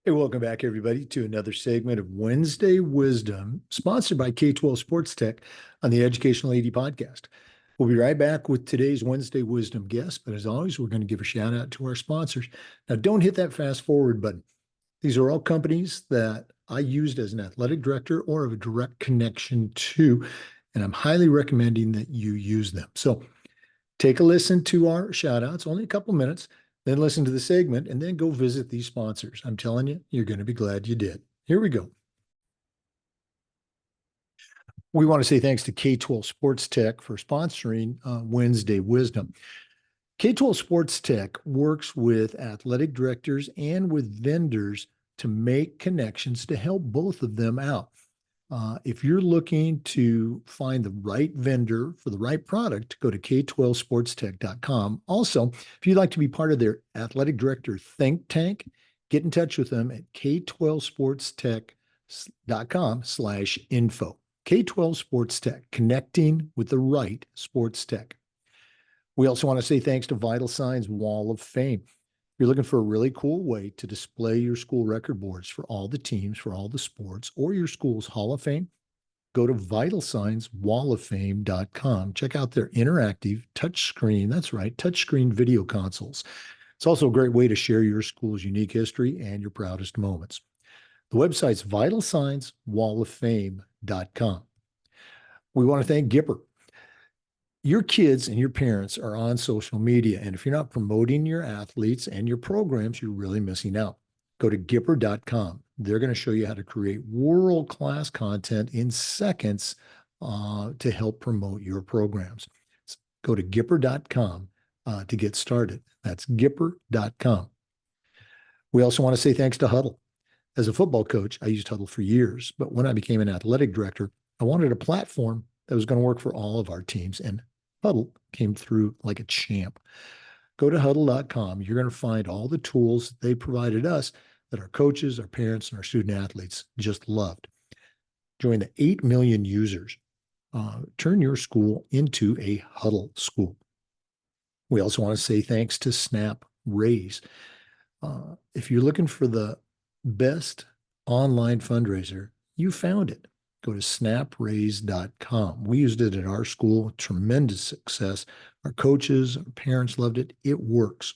Hey, welcome back, everybody, to another segment of Wednesday Wisdom, sponsored by K-12 Sports Tech on the Educational AD Podcast. We'll be right back with today's Wednesday Wisdom guest, but as always, we're going to give a shout out to our sponsors. Now, don't hit that fast forward button. These are all companies that I used as an athletic director or have a direct connection to, and I'm highly recommending that you use them. So take a listen to our shout outs, only a couple minutes. Then listen to the segment and then go visit these sponsors. I'm telling you, you're going to be glad you did. Here we go. We want to say thanks to K-12 Sports Tech for sponsoring Wednesday Wisdom. K-12 Sports Tech works with athletic directors and with vendors to make connections to help both of them out. If you're looking to find the right vendor for the right product, go to k12sportstech.com. Also, if you'd like to be part of their athletic director think tank, get in touch with them at k12sportstech.com/info. K12 Sports Tech, connecting with the right sports tech. We also want to say thanks to Vital Signs Wall of Fame. You're looking for a really cool way to display your school record boards for all the teams, for all the sports, or your school's Hall of Fame, go to vitalsignswalloffame.com. Check out their interactive touchscreen, that's right, touchscreen video consoles. It's also a great way to share your school's unique history and your proudest moments. The website's vitalsignswalloffame.com. We want to thank Gipper. Your kids and your parents are on social media, and if you're not promoting your athletes and your programs, you're really missing out. Go to Gipper.com. They're going to show you how to create world-class content in seconds to help promote your programs. Go to Gipper.com to get started. That's Gipper.com. We also want to say thanks to Huddle. As a football coach, I used Huddle for years, but when I became an athletic director, I wanted a platform that was going to work for all of our teams, and Huddle came through like a champ. Go to huddle.com. You're going to find all the tools they provided us that our coaches, our parents, and our student athletes just loved. Join the 8 million users. Turn your school into a Huddle school. We also want to say thanks to Snap Raise. If you're looking for the best online fundraiser, you found it. Go to snapraise.com. We used it at our school, tremendous success. Our coaches, our parents loved it. It works.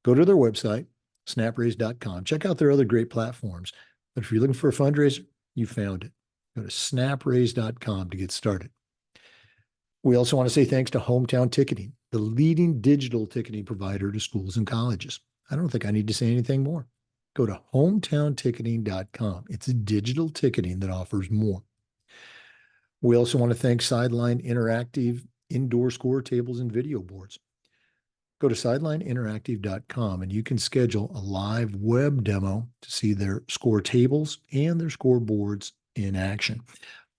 Go to their website, snapraise.com. Check out their other great platforms. But if you're looking for a fundraiser, you found it. Go to snapraise.com to get started. We also want to say thanks to Hometown Ticketing, the leading digital ticketing provider to schools and colleges. I don't think I need to say anything more. Go to hometownticketing.com. It's digital ticketing that offers more. We also want to thank Sideline Interactive indoor score tables and video boards. Go to sidelineinteractive.com and you can schedule a live web demo to see their score tables and their score boards in action.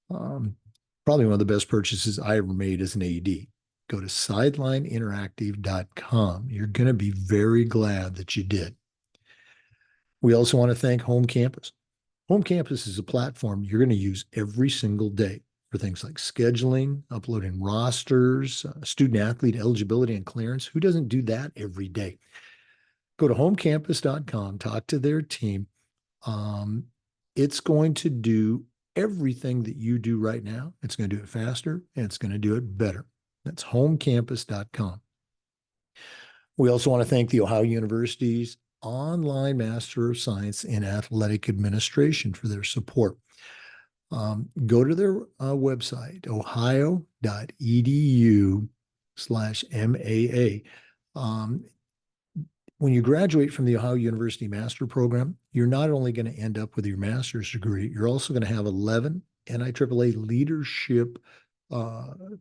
Probably one of the best purchases I ever made as an AD. Go to sidelineinteractive.com. You're going to be very glad that you did. We also want to thank Home Campus. Home Campus is a platform you're going to use every single day for things like scheduling, uploading rosters, student athlete eligibility and clearance. Who doesn't do that every day? Go to homecampus.com, talk to their team. It's going to do everything that you do right now. It's going to do it faster and it's going to do it better. That's homecampus.com. We also want to thank the Ohio University's online Master of Science in Athletic Administration for their support. Go to their website, ohio.edu/MAA. When you graduate from the Ohio University Master Program, you're not only going to end up with your master's degree, you're also going to have 11 NIAAA leadership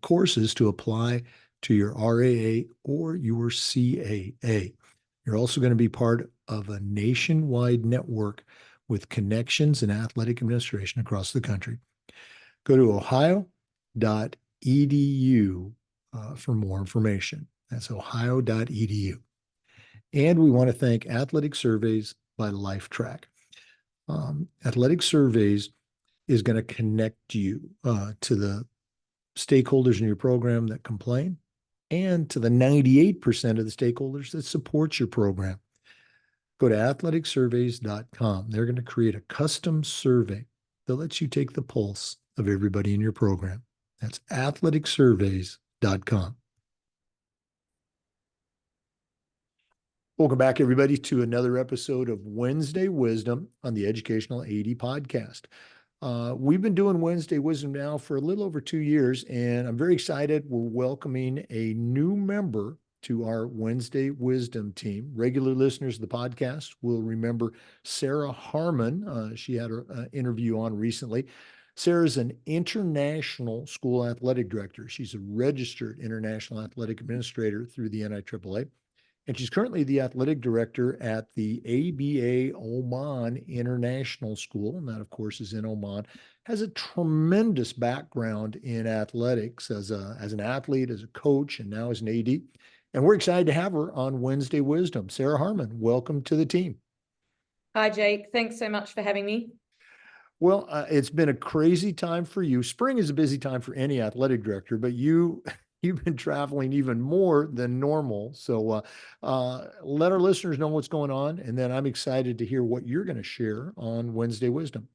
courses to apply to your RIAA or your CAA. You're also going to be part of a nationwide network with connections in athletic administration across the country. Go to ohio.edu for more information. That's ohio.edu. And we want to thank Athletic Surveys by LifeTrack. Athletic Surveys is going to connect you to the stakeholders in your program that complain and to the 98% of the stakeholders that support your program. Go to athleticsurveys.com. They're going to create a custom survey that lets you take the pulse of everybody in your program. That's athleticsurveys.com. Welcome back, everybody, to another episode of Wednesday Wisdom on the Educational AD Podcast. We've been doing Wednesday Wisdom now for a little over 2 years, and I'm very excited. We're welcoming a new member to our Wednesday Wisdom team. Regular listeners of the podcast will remember Sarah Harman. She had an interview on recently. Sarah's an international school athletic director. She's a registered international athletic administrator through the NIAAA. And she's currently the athletic director at the ABA Oman International School. And that, of course, is in Oman. Has a tremendous background in athletics as an athlete, as a coach, and now as an AD. And we're excited to have her on Wednesday Wisdom. Sarah Harman, welcome to the team. Hi, Jake. Thanks so much for having me. Well, it's been a crazy time for you. Spring is a busy time for any athletic director, but you've been traveling even more than normal. So let our listeners know what's going on. And then I'm excited to hear what you're going to share on Wednesday Wisdom.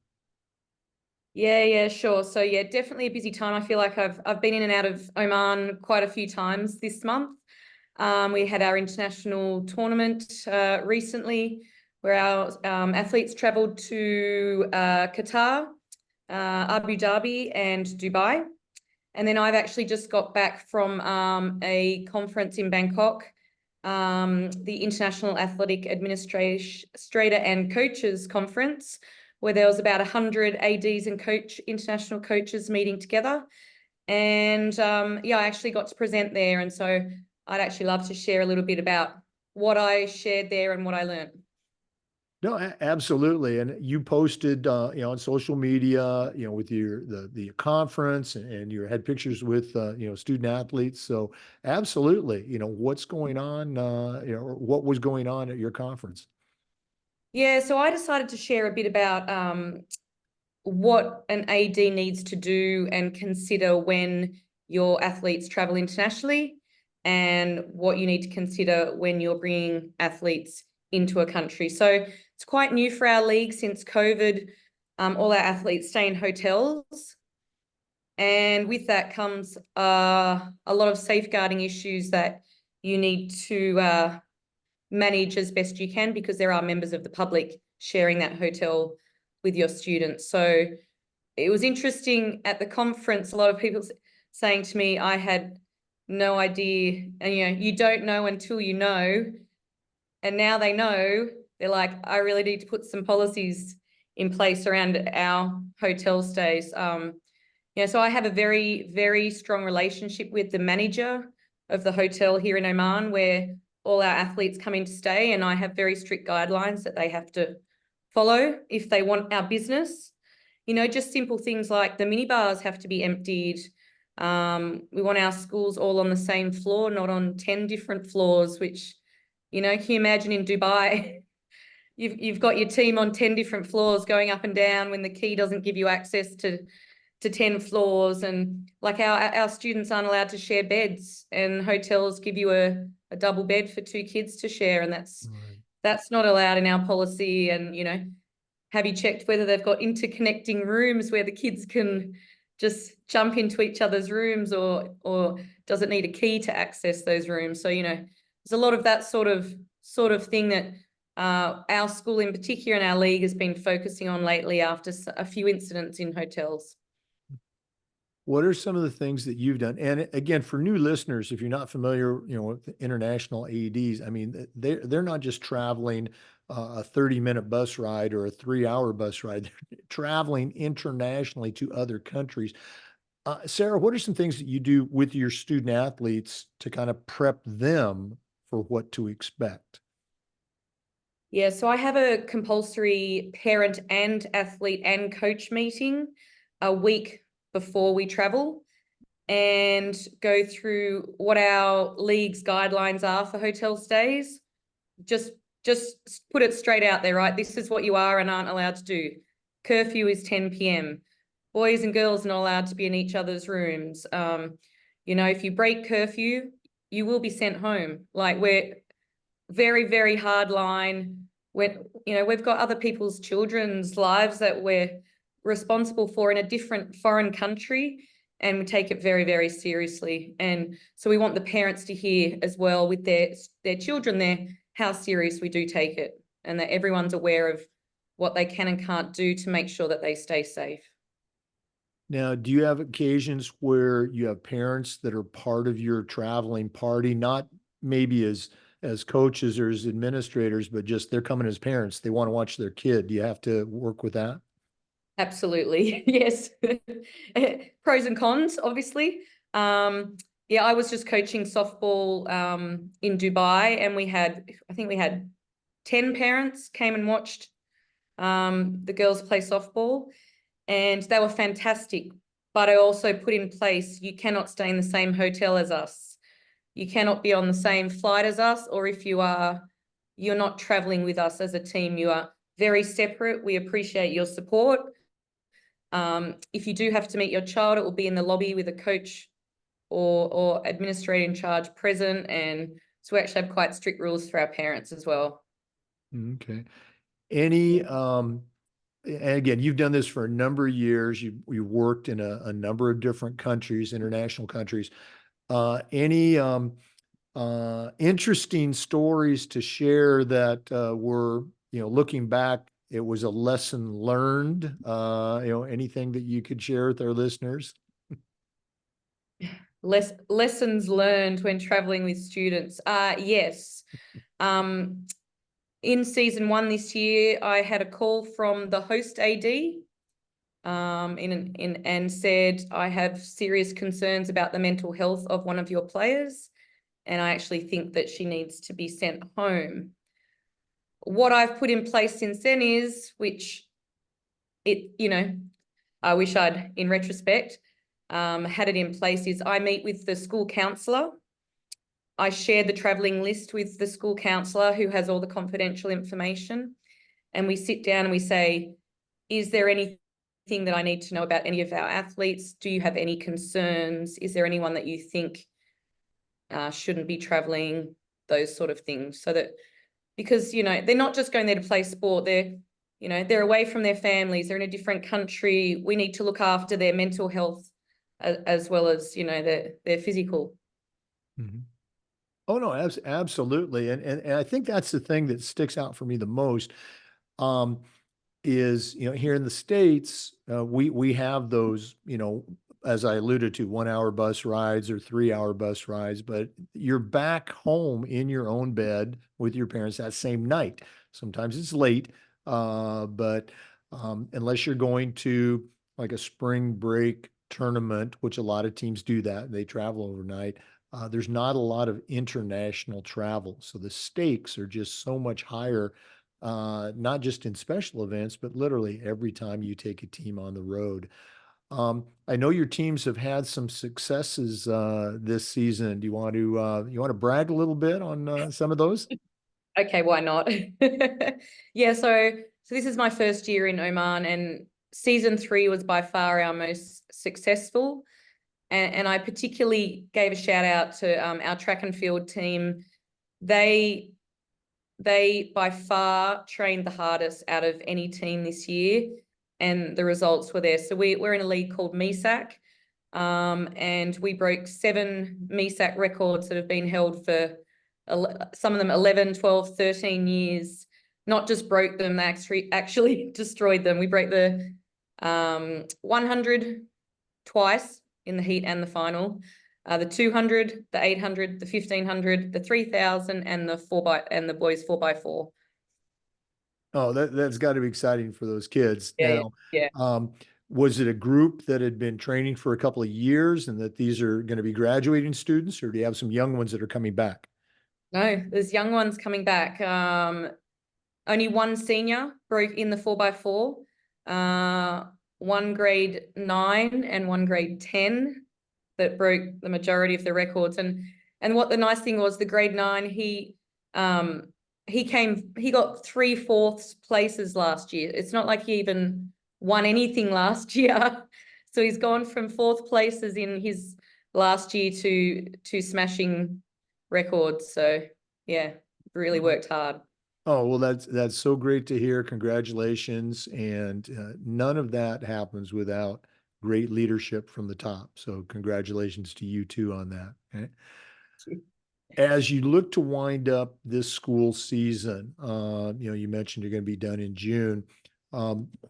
Yeah, sure. So yeah, definitely a busy time. I feel like I've been in and out of Oman quite a few times this month. We had our international tournament recently where our athletes traveled to Qatar, Abu Dhabi, and Dubai. And then I've actually just got back from a conference in Bangkok, the International Athletic Administrator and Coaches Conference, where there was about 100 ADs and international coaches meeting together. And yeah, I actually got to present there. And so I'd actually love to share a little bit about what I shared there and what I learned. No, absolutely. And you posted, on social media, with the conference, and you had pictures with, student athletes. So absolutely, what's going on, or what was going on at your conference? Yeah, so I decided to share a bit about what an AD needs to do and consider when your athletes travel internationally, and what you need to consider when you're bringing athletes into a country. So it's quite new for our league since COVID. All our athletes stay in hotels. And with that comes a lot of safeguarding issues that you need to manage as best you can, because there are members of the public sharing that hotel with your students. So it was interesting at the conference, a lot of people saying to me, I had no idea, and you don't know until you know. And now they know. They're like, I really need to put some policies in place around our hotel stays. So I have a very, very strong relationship with the manager of the hotel here in Oman, where all our athletes come in to stay, and I have very strict guidelines that they have to follow if they want our business. Just simple things like the minibars have to be emptied. We want our schools all on the same floor, not on 10 different floors, which, can you imagine in Dubai, you've got your team on 10 different floors going up and down when the key doesn't give you access to 10 floors. And like our students aren't allowed to share beds, and hotels give you a double bed for 2 kids to share. And that's not allowed in our policy. And, have you checked whether they've got interconnecting rooms where the kids can just jump into each other's rooms, or does it need a key to access those rooms? So, there's a lot of that sort of thing that our school in particular and our league has been focusing on lately after a few incidents in hotels. What are some of the things that you've done? And again, for new listeners, if you're not familiar, with international AEDs, I mean, they're not just traveling a 30-minute bus ride or a 3-hour bus ride. They're traveling internationally to other countries. Sarah, what are some things that you do with your student athletes to kind of prep them for what to expect? Yeah, so I have a compulsory parent and athlete and coach meeting a week before we travel, and go through what our league's guidelines are for hotel stays. Just put it straight out there, right? This is what you are and aren't allowed to do. Curfew is 10 p.m. Boys and girls are not allowed to be in each other's rooms. If you break curfew, you will be sent home. Like, we're very, very hard line. when, you know, we've got other people's children's lives that we're responsible for in a different foreign country, and we take it very, very seriously. And so we want the parents to hear as well with their children there how serious we do take it, and that everyone's aware of what they can and can't do to make sure that they stay safe. Now, do you have occasions where you have parents that are part of your traveling party, not maybe as coaches or as administrators, but just they're coming as parents. They want to watch their kid. Do you have to work with that? Absolutely. Yes. Pros and cons, obviously. Yeah, I was just coaching softball in Dubai, and I think we had 10 parents came and watched the girls play softball, and they were fantastic. But I also put in place, you cannot stay in the same hotel as us. You cannot be on the same flight as us, or if you are, you're not traveling with us as a team. You are very separate. We appreciate your support. If you do have to meet your child, it will be in the lobby with a coach or administrator in charge present. And so we actually have quite strict rules for our parents as well. Okay. Any, and again, you've done this for a number of years. You worked in a number of different countries, international countries. Any interesting stories to share that were, looking back, it was a lesson learned? Anything that you could share with our listeners? Lessons learned when traveling with students. Yes. In season 1 this year, I had a call from the host AD and said, I have serious concerns about the mental health of one of your players, and I actually think that she needs to be sent home. What I've put in place since then is, I wish I'd, in retrospect, had it in place, is I meet with the school counsellor. I share the travelling list with the school counsellor who has all the confidential information. And we sit down and we say, is there anything that I need to know about any of our athletes? Do you have any concerns? Is there anyone that you think shouldn't be travelling? Those sort of things. So that, because, they're not just going there to play sport. They're away from their families. They're in a different country. We need to look after their mental health as well as, their physical. Mm-hmm. Oh no, absolutely. And I think that's the thing that sticks out for me the most. Is, here in the States, we have those, as I alluded to, 1 hour bus rides or 3 hour bus rides, but you're back home in your own bed with your parents that same night. Sometimes it's late, but unless you're going to like a spring break tournament, which a lot of teams do that, they travel overnight. There's not a lot of international travel. So the stakes are just so much higher, not just in special events, but literally every time you take a team on the road. I know your teams have had some successes this season. Do you want to brag a little bit on some of those? Okay, why not? Yeah, so this is my first year in Oman, and season 3 was by far our most successful. And I particularly gave a shout out to our track and field team. They by far trained the hardest out of any team this year, and the results were there. So we're in a league called MESAC, and we broke 7 MESAC records that have been held for some of them 11, 12, 13 years. Not just broke them, they actually destroyed them. We broke the 100 twice in the heat and the final, the 200, the 800, the 1500, the 3000, and the boys 4x4. Oh, that's got to be exciting for those kids. Yeah, Now, yeah. was it a group that had been training for a couple of years and that these are going to be graduating students, or do you have some young ones that are coming back? No, there's young ones coming back. Only one senior broke in the 4x4, one grade 9 and one grade 10 that broke the majority of the records. And what the nice thing was, the grade 9, he got 3/4 places last year. It's not like he even won anything last year. So he's gone from 4th places in his last year to smashing records. So yeah, really worked hard. Oh, well, that's so great to hear. Congratulations. And none of that happens without great leadership from the top. So congratulations to you too on that. Okay. As you look to wind up this school season, you mentioned you're going to be done in June.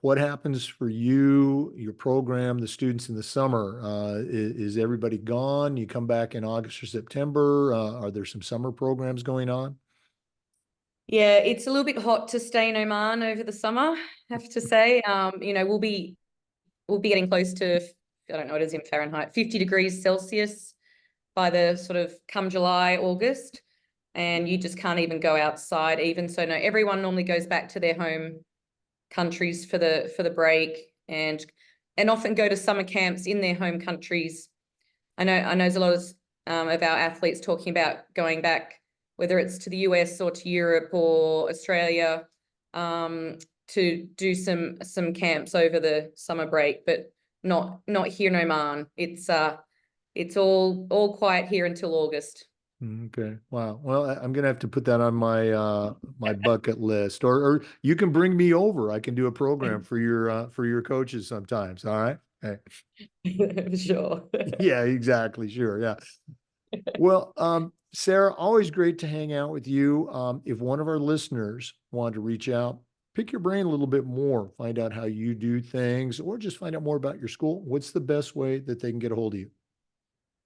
What happens for you, your program, the students in the summer? Is everybody gone? You come back in August or September? Are there some summer programs going on? Yeah, it's a little bit hot to stay in Oman over the summer, I have to say. We'll be getting close to, I don't know what it is in Fahrenheit, 50 degrees Celsius by the sort of come July, August. And you just can't even go outside even. So no, everyone normally goes back to their home countries for the break and often go to summer camps in their home countries. I know there's a lot of our athletes talking about going back, whether it's to the US or to Europe or Australia, to do some camps over the summer break, but not here in Oman. It's all quiet here until August. Okay. Wow. Well, I'm gonna have to put that on my bucket list. Or you can bring me over. I can do a program for your coaches sometimes. All right. Hey. For sure. Yeah, exactly. Sure. Yeah. Well, Sarah, always great to hang out with you. If one of our listeners wanted to reach out, pick your brain a little bit more, find out how you do things, or just find out more about your school, what's the best way that they can get a hold of you?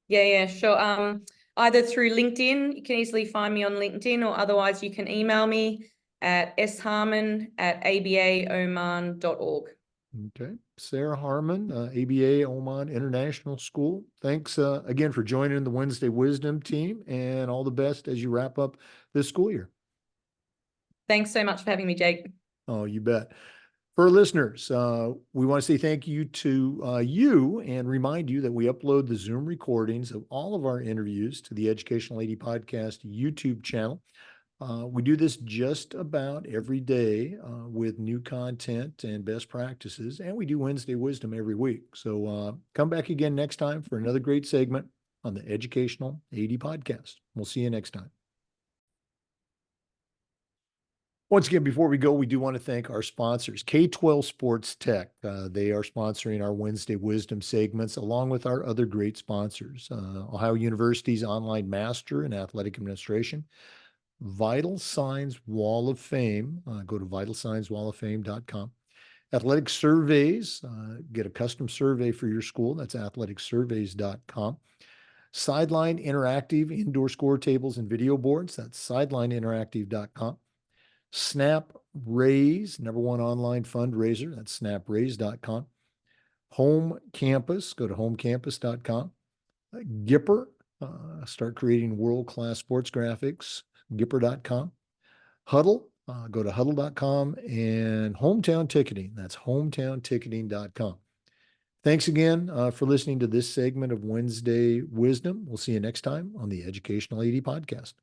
Yeah, sure. Either through LinkedIn, you can easily find me on LinkedIn, or otherwise you can email me at sharman@abaoman.org. Okay. Sarah Harman, ABA Oman International School. Thanks again for joining the Wednesday Wisdom team and all the best as you wrap up this school year. Thanks so much for having me, Jake. Oh, you bet. For our listeners, we want to say thank you to you and remind you that we upload the Zoom recordings of all of our interviews to the Educational AD Podcast YouTube channel. We do this just about every day with new content and best practices, and we do Wednesday Wisdom every week. So come back again next time for another great segment on the Educational AD Podcast. We'll see you next time. Once again, before we go, we do want to thank our sponsors, K-12 Sports Tech. They are sponsoring our Wednesday Wisdom segments along with our other great sponsors. Ohio University's online master in athletic administration, Vital Signs Wall of Fame. Go to vitalsignswalloffame.com. Athletic surveys, get a custom survey for your school. That's athleticsurveys.com. Sideline Interactive indoor score tables and video boards. That's sidelineinteractive.com. Snap Raise, number one online fundraiser. That's snapraise.com. Home Campus, go to homecampus.com. Gipper, start creating world-class sports graphics, gipper.com. Huddle, go to huddle.com, and Hometown Ticketing, that's hometownticketing.com. Thanks again for listening to this segment of Wednesday Wisdom. We'll see you next time on the Educational AD Podcast.